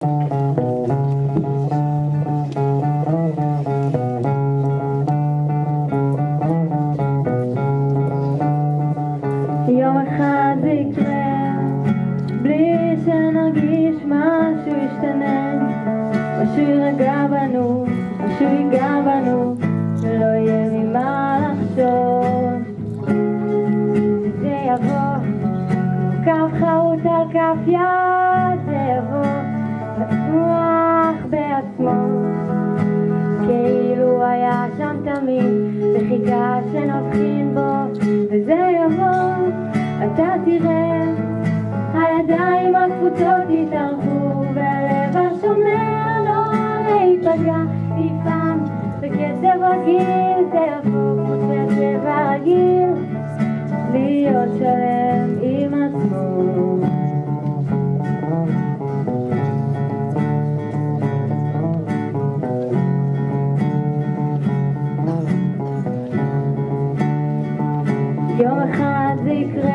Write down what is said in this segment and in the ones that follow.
יום אחד זה יקרה בלי שנרגיש משהו ישתנה, משהו יירגע בנו, משהו ייגע בנו, ולא יהיה ממה לחשוב. זה יבוא קו חרוט על כף יד, זה יבוא בטוח בעצמו, כאילו היה שם תמיד וחיכה שנבחין בו. וזה יבוא, אתה תראה, הידיים הקפוצות יתארחו, והלב השומר לא להיפגע, יפעם בקצב רגיל. זה יבוא כמו קצב רגיל, להיות שלם עם עצמו. יום אחד זה יקרה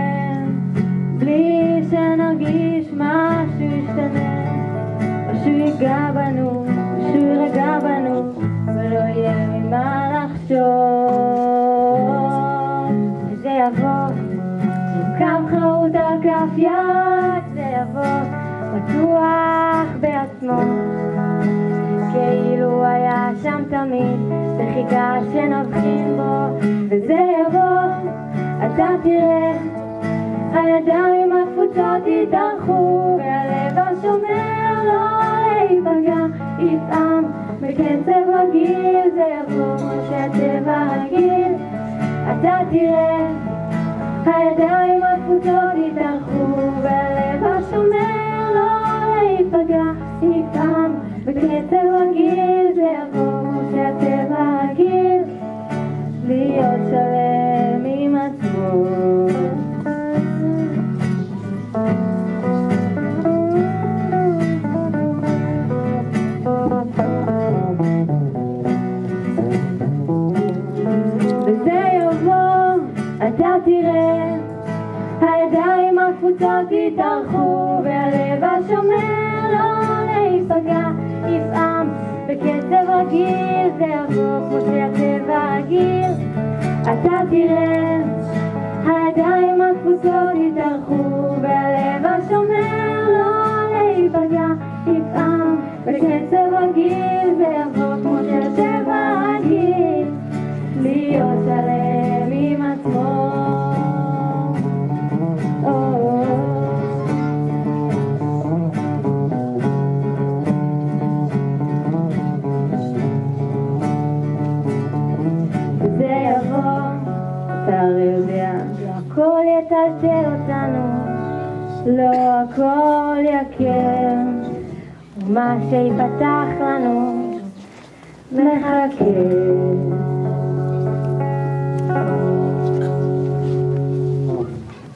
בלי שנרגיש משהו ישתנה, משהו ייגע בנו, משהו יירגע בנו, ולא יהיה ממה לחשוב. וזה יבוא קו חרוט על כף יד, זה יבוא בטוח בעצמו, כאילו היה שם תמיד וחיכה שנבחין בו. וזה יבוא, אתה תראה, הידיים הקפוצות יתארחו, והלב השומר לא להיפגע, יפעם בקצב רגיל. זה יבוא כמו שהטבע רגיל, אתה תראה, הידיים הקפוצות יתארחו, והלב השומר לא להיפגע, יפעם בקצב רגיל. זה יבוא כמו שהטבע רגיל, להיות שלם עם עצמו. וזה יבוא, אתה תראה, הידיים הקפוצות יתארחו, והלב השומר לא להיפגע, יפעם בקצב רגיל. זה יבוא כמו שהטבע רגיל, אתה תראה, הידיים הקפוצות יתארחו, והלב השומר לא להיפגע, יפעם בקצב רגיל. זה יבוא כמו שהטבע רגיל, להיות שלם עם עצמו. זה יבוא, אתה הרי יודע, לא הכל יטלטל אותנו, לא הכל יקר, ומה שיפתח לנו מחכה.